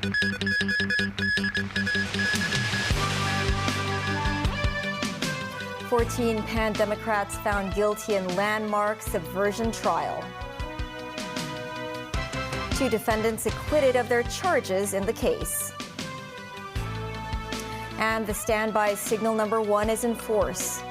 14 pan-Democrats found guilty in landmark subversion trial. 2 defendants acquitted of their charges in the case. And the standby signal number 1 is in force.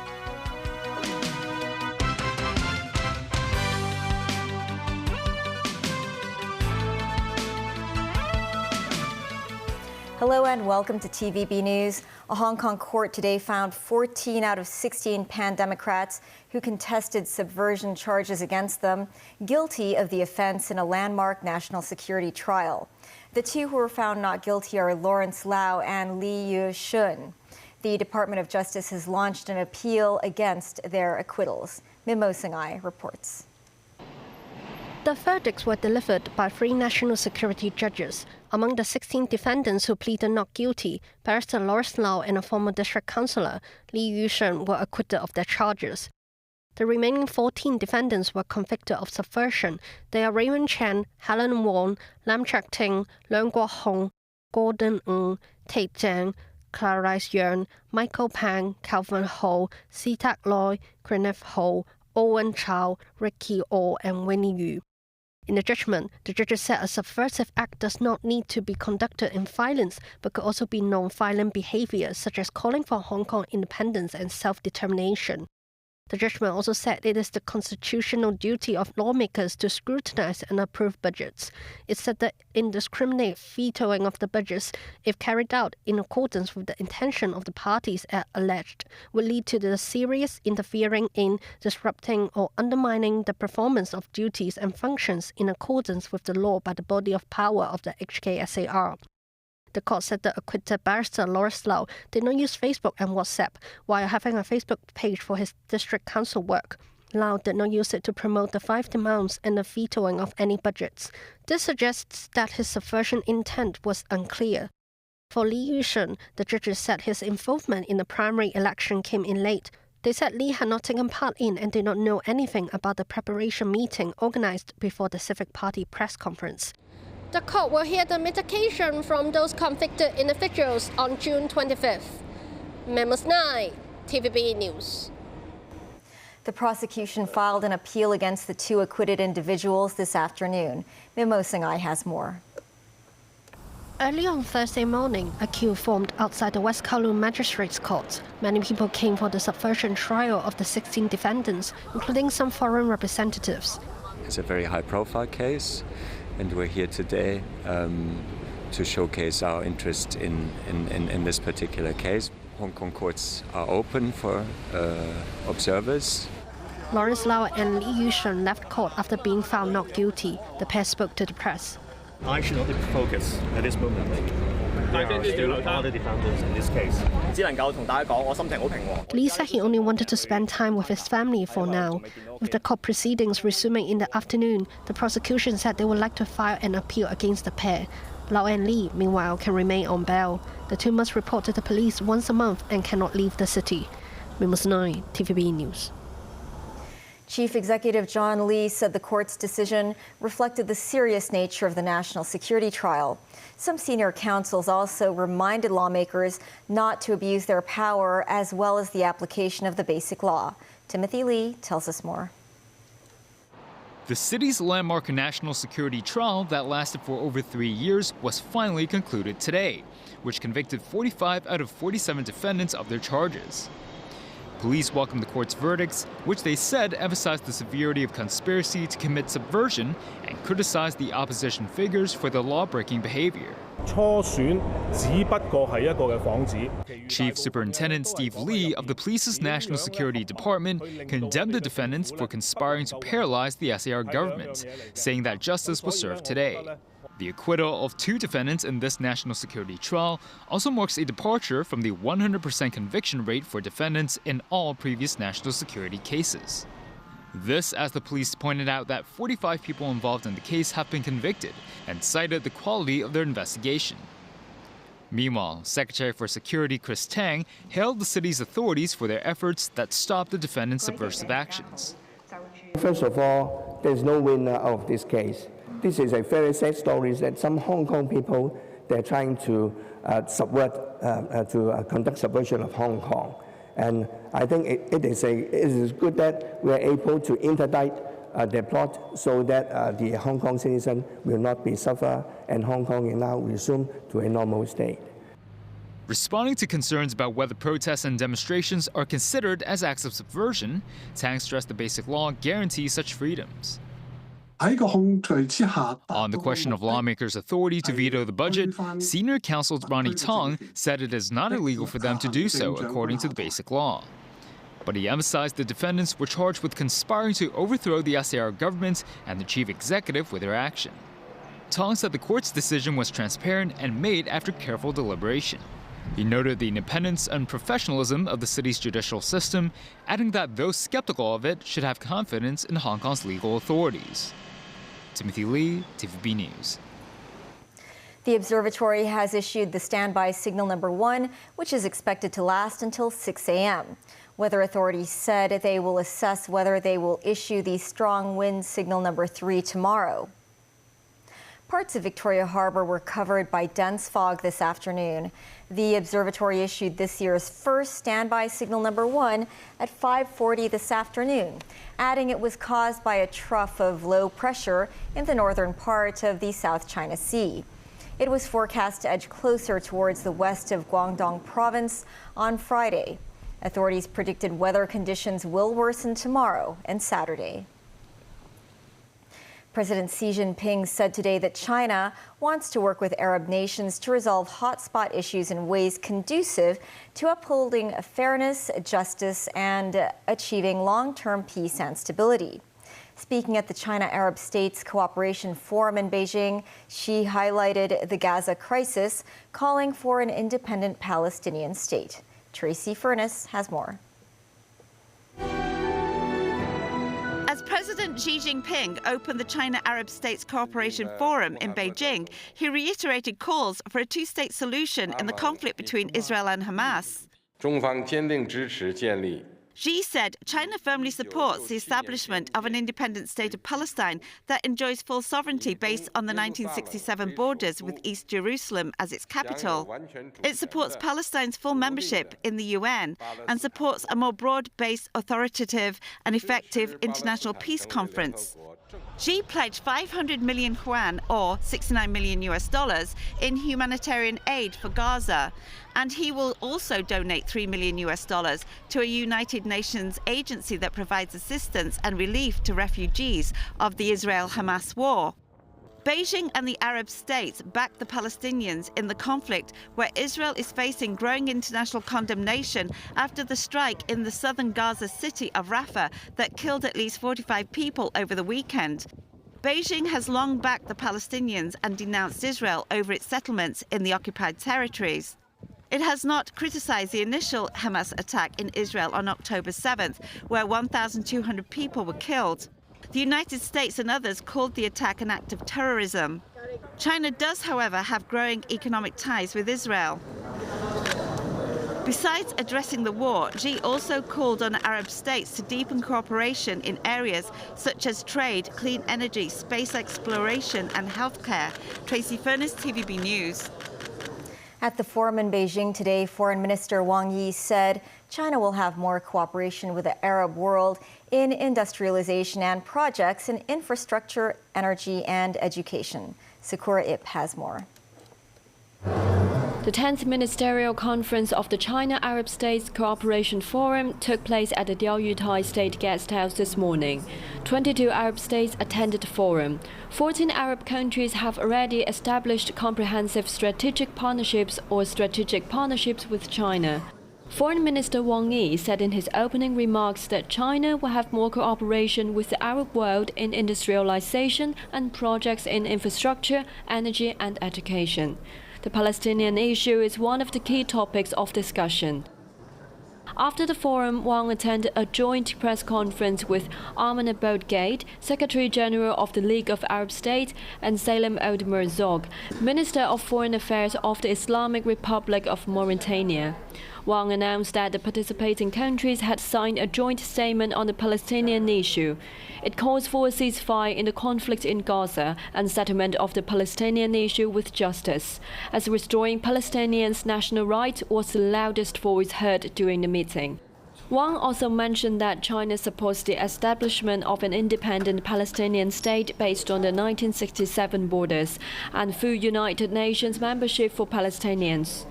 Hello and welcome to TVB News. A Hong Kong court today found 14 out of 16 pan-Democrats who contested subversion charges against them guilty of the offense in a landmark national security trial. The 2 who were found not guilty are Lawrence Lau and Lee Yu-shun. The Department of Justice has launched an appeal against their acquittals. Mimo Singai reports. The verdicts were delivered by 3 national security judges. Among the 16 defendants who pleaded not guilty, Barrister Lawrence Lau and a former district councillor, Lee Yu-shun, were acquitted of their charges. The remaining 14 defendants were convicted of subversion. They are Raymond Chen, Helen Wong, Lam Chak-ting, Leung Kwok-hong, Gordon Ng, Tate Jiang, Clarice Yeung, Michael Pang, Calvin Ho, Si-tak Loy, Kenneth Ho, Owen Chow, Ricky Oh, and Winnie Yu. In the judgment, the judges said a subversive act does not need to be conducted in violence, but could also be non-violent behavior, such as calling for Hong Kong independence and self-determination. The judgment also said it is the constitutional duty of lawmakers to scrutinize and approve budgets. It said that indiscriminate vetoing of the budgets, if carried out in accordance with the intention of the parties as alleged, would lead to the serious interfering in, disrupting or undermining the performance of duties and functions in accordance with the law by the body of power of the HKSAR. The court said the acquitted barrister Lawrence Lau did not use Facebook and WhatsApp while having a Facebook page for his district council work. Lau did not use it to promote the 5 demands and the vetoing of any budgets. This suggests that his subversion intent was unclear. For Lee Yu-shun, the judges said his involvement in the primary election came in late. They said Lee had not taken part in and did not know anything about the preparation meeting organized before the Civic Party press conference. The court will hear the mitigation from those convicted individuals on June 25th. Memos 9, TVB News. The prosecution filed an appeal against the 2 acquitted individuals this afternoon. Mimo Singai has more. Early on Thursday morning, a queue formed outside the West Kowloon Magistrates Court. Many people came for the subversion trial of the 16 defendants, including some foreign representatives. It's a very high-profile case, and we're here today to showcase our interest in this particular case. Hong Kong courts are open for observers. Lawrence Lau and Lee Yu-shun left court after being found not guilty. The pair spoke to the press. I should not be focused at this moment. There are still other defendants in this case. Lee said he only wanted to spend time with his family for now. With the court proceedings resuming in the afternoon, the prosecution said they would like to file an appeal against the pair. Lau and Lee, meanwhile, can remain on bail. The 2 must report to the police once a month and cannot leave the city. Memos 9, TVB News. Chief Executive John Lee said the court's decision reflected the serious nature of the national security trial. Some senior counsels also reminded lawmakers not to abuse their power, as well as the application of the basic law. Timothy Lee tells us more. The city's landmark national security trial that lasted for over 3 years was finally concluded today, which convicted 45 out of 47 defendants of their charges. Police welcomed the court's verdicts, which they said emphasized the severity of conspiracy to commit subversion and criticized the opposition figures for the law-breaking behavior. Chief Superintendent Steve Lee of the police's National Security Department condemned the defendants for conspiring to paralyze the SAR government, saying that justice was served today. The acquittal of 2 defendants in this national security trial also marks a departure from the 100% conviction rate for defendants in all previous national security cases. This, as the police pointed out that 45 people involved in the case have been convicted and cited the quality of their investigation. Meanwhile, Secretary for Security Chris Tang hailed the city's authorities for their efforts that stopped the defendants' subversive actions. First of all, there's no winner of this case. This is a very sad story that some Hong Kong people they're trying to conduct subversion of Hong Kong. And I think it is good that we're able to interdict their plot so that the Hong Kong citizen will not be suffer and Hong Kong will now resume to a normal state. Responding to concerns about whether protests and demonstrations are considered as acts of subversion, Tang stressed the basic law guarantees such freedoms. On the question of lawmakers' authority to veto the budget, senior counsel Ronnie Tong said it is not illegal for them to do so according to the basic law. But he emphasized the defendants were charged with conspiring to overthrow the SAR government and the chief executive with their action. Tong said the court's decision was transparent and made after careful deliberation. He noted the independence and professionalism of the city's judicial system, adding that those skeptical of it should have confidence in Hong Kong's legal authorities. Timothy Lee, TVB News. The observatory has issued the standby signal number 1, which is expected to last until 6 a.m. Weather authorities said they will assess whether they will issue the strong wind signal number 3 tomorrow. Parts of Victoria Harbour were covered by dense fog this afternoon. The observatory issued this year's first standby signal number 1 at 5:40 this afternoon, adding it was caused by a trough of low pressure in the northern part of the South China Sea. It was forecast to edge closer towards the west of Guangdong province on Friday. Authorities predicted weather conditions will worsen tomorrow and Saturday. President Xi Jinping said today that China wants to work with Arab nations to resolve hotspot issues in ways conducive to upholding fairness, justice, and achieving long-term peace and stability. Speaking at the China-Arab States Cooperation Forum in Beijing, Xi highlighted the Gaza crisis, calling for an independent Palestinian state. Tracy Furness has more. As President Xi Jinping opened the China-Arab States Cooperation Forum in Beijing, he reiterated calls for a two-state solution in the conflict between Israel and Hamas. Xi said China firmly supports the establishment of an independent state of Palestine that enjoys full sovereignty based on the 1967 borders with East Jerusalem as its capital. It supports Palestine's full membership in the UN and supports a more broad-based, authoritative and effective international peace conference. Xi pledged 500 million yuan, or $69 million in humanitarian aid for Gaza, and he will also donate $3 million to a United Nations agency that provides assistance and relief to refugees of the Israel-Hamas war. Beijing and the Arab states back the Palestinians in the conflict, where Israel is facing growing international condemnation after the strike in the southern Gaza city of Rafah that killed at least 45 people over the weekend. Beijing has long backed the Palestinians and denounced Israel over its settlements in the occupied territories. It has not criticized the initial Hamas attack in Israel on October 7th, where 1,200 people were killed. The United States and others called the attack an act of terrorism. China does, however, have growing economic ties with Israel. Besides addressing the war, Xi also called on Arab states to deepen cooperation in areas such as trade, clean energy, space exploration and healthcare. Tracy Furness, TVB News. At the forum in Beijing today, Foreign Minister Wang Yi said China will have more cooperation with the Arab world in industrialization and projects in infrastructure, energy, and education. Sakura Ip has more. The 10th Ministerial Conference of the China-Arab States Cooperation Forum took place at the Diaoyutai State Guest House this morning. 22 Arab states attended the forum. 14 Arab countries have already established comprehensive strategic partnerships or strategic partnerships with China. Foreign Minister Wang Yi said in his opening remarks that China will have more cooperation with the Arab world in industrialization and projects in infrastructure, energy and education. The Palestinian issue is one of the key topics of discussion. After the forum, Wang attended a joint press conference with Arman Aboud-Gate, Secretary General of the League of Arab States, and Salem Oud-Merzouq, Minister of Foreign Affairs of the Islamic Republic of Mauritania. Wang announced that the participating countries had signed a joint statement on the Palestinian issue. It calls for a ceasefire in the conflict in Gaza and settlement of the Palestinian issue with justice, as restoring Palestinians' national rights was the loudest voice heard during the meeting. Wang also mentioned that China supports the establishment of an independent Palestinian state based on the 1967 borders and full United Nations membership for Palestinians.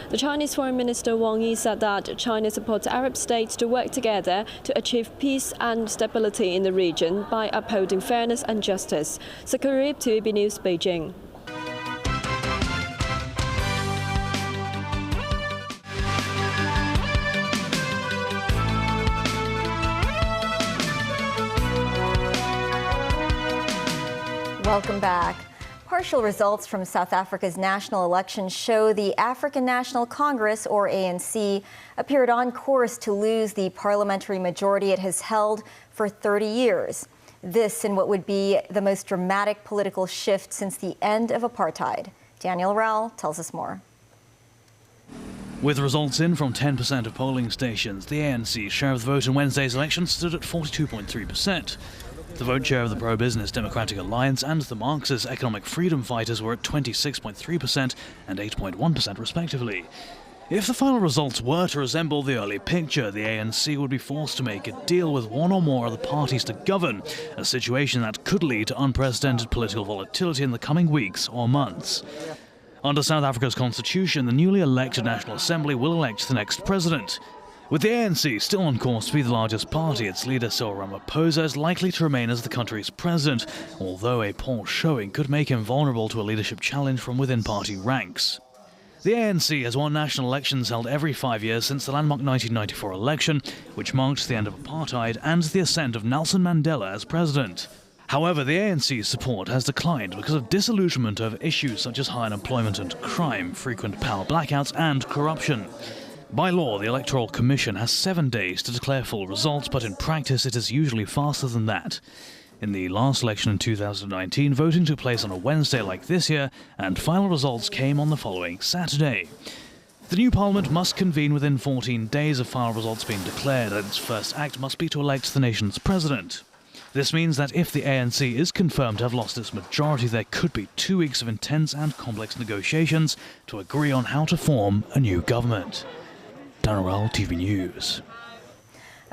The Chinese Foreign Minister Wang Yi said that China supports Arab states to work together to achieve peace and stability in the region by upholding fairness and justice. Sakurib, TVB News, Beijing. Welcome back. Partial results from South Africa's national election show the African National Congress, or ANC, appeared on course to lose the parliamentary majority it has held for 30 years. This in what would be the most dramatic political shift since the end of apartheid. Daniel Rowell tells us more. With results in from 10% of polling stations, the ANC's share of the vote in Wednesday's election stood at 42.3%. The vote share of the pro-business Democratic Alliance and the Marxist Economic Freedom Fighters were at 26.3% and 8.1% respectively. If the final results were to resemble the early picture, the ANC would be forced to make a deal with one or more of the parties to govern, a situation that could lead to unprecedented political volatility in the coming weeks or months. Under South Africa's constitution, the newly elected National Assembly will elect the next president. With the ANC still on course to be the largest party, its leader Cyril Ramaphosa is likely to remain as the country's president, although a poor showing could make him vulnerable to a leadership challenge from within party ranks. The ANC has won national elections held every 5 years since the landmark 1994 election, which marked the end of apartheid and the ascent of Nelson Mandela as president. However, the ANC's support has declined because of disillusionment over issues such as high unemployment and crime, frequent power blackouts and corruption. By law, the Electoral Commission has 7 days to declare full results, but in practice it is usually faster than that. In the last election in 2019, voting took place on a Wednesday like this year, and final results came on the following Saturday. The new parliament must convene within 14 days of final results being declared, and its first act must be to elect the nation's president. This means that if the ANC is confirmed to have lost its majority, there could be 2 weeks of intense and complex negotiations to agree on how to form a new government. Darrell, TV News.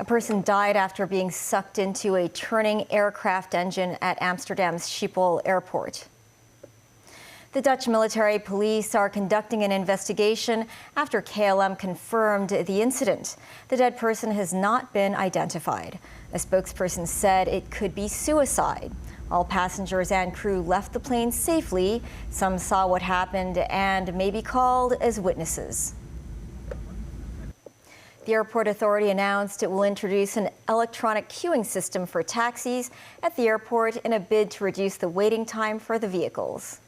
A person died after being sucked into a turning aircraft engine at Amsterdam's Schiphol airport. The Dutch military police are conducting an investigation after KLM confirmed the incident. The dead person has not been identified. A spokesperson said it could be suicide. All passengers and crew left the plane safely. Some saw what happened and may be called as witnesses. The airport authority announced it will introduce an electronic queuing system for taxis at the airport in a bid to reduce the waiting time for the vehicles.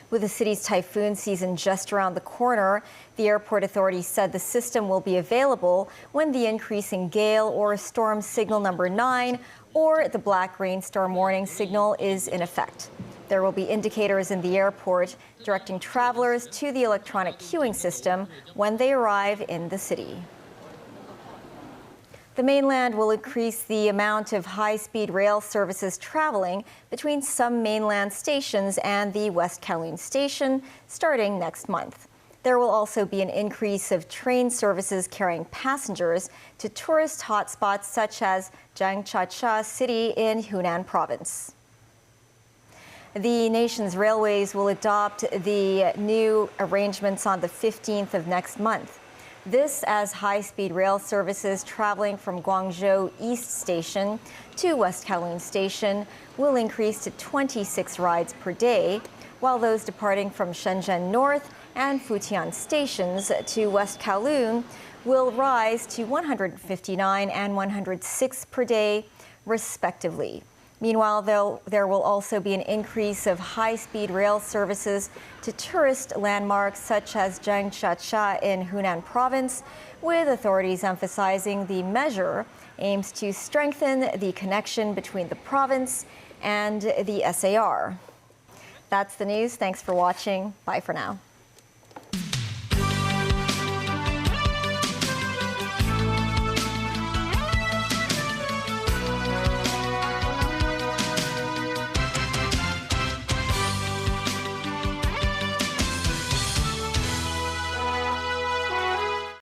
With the city's typhoon season just around the corner, the airport authority said the system will be available when the increasing gale or storm signal number 9 or the black rainstorm warning signal is in effect. There will be indicators in the airport directing travelers to the electronic queuing system when they arrive in the city. The mainland will increase the amount of high-speed rail services traveling between some mainland stations and the West Kowloon station starting next month. There will also be an increase of train services carrying passengers to tourist hotspots such as Zhangchacha City in Hunan Province. The nation's railways will adopt the new arrangements on the 15th of next month. This as high-speed rail services traveling from Guangzhou East Station to West Kowloon Station will increase to 26 rides per day, while those departing from Shenzhen North and Futian stations to West Kowloon will rise to 159 and 106 per day, respectively. Meanwhile, there will also be an increase of high-speed rail services to tourist landmarks such as Zhangchacha in Hunan Province, with authorities emphasizing the measure aims to strengthen the connection between the province and the SAR. That's the news. Thanks for watching. Bye for now.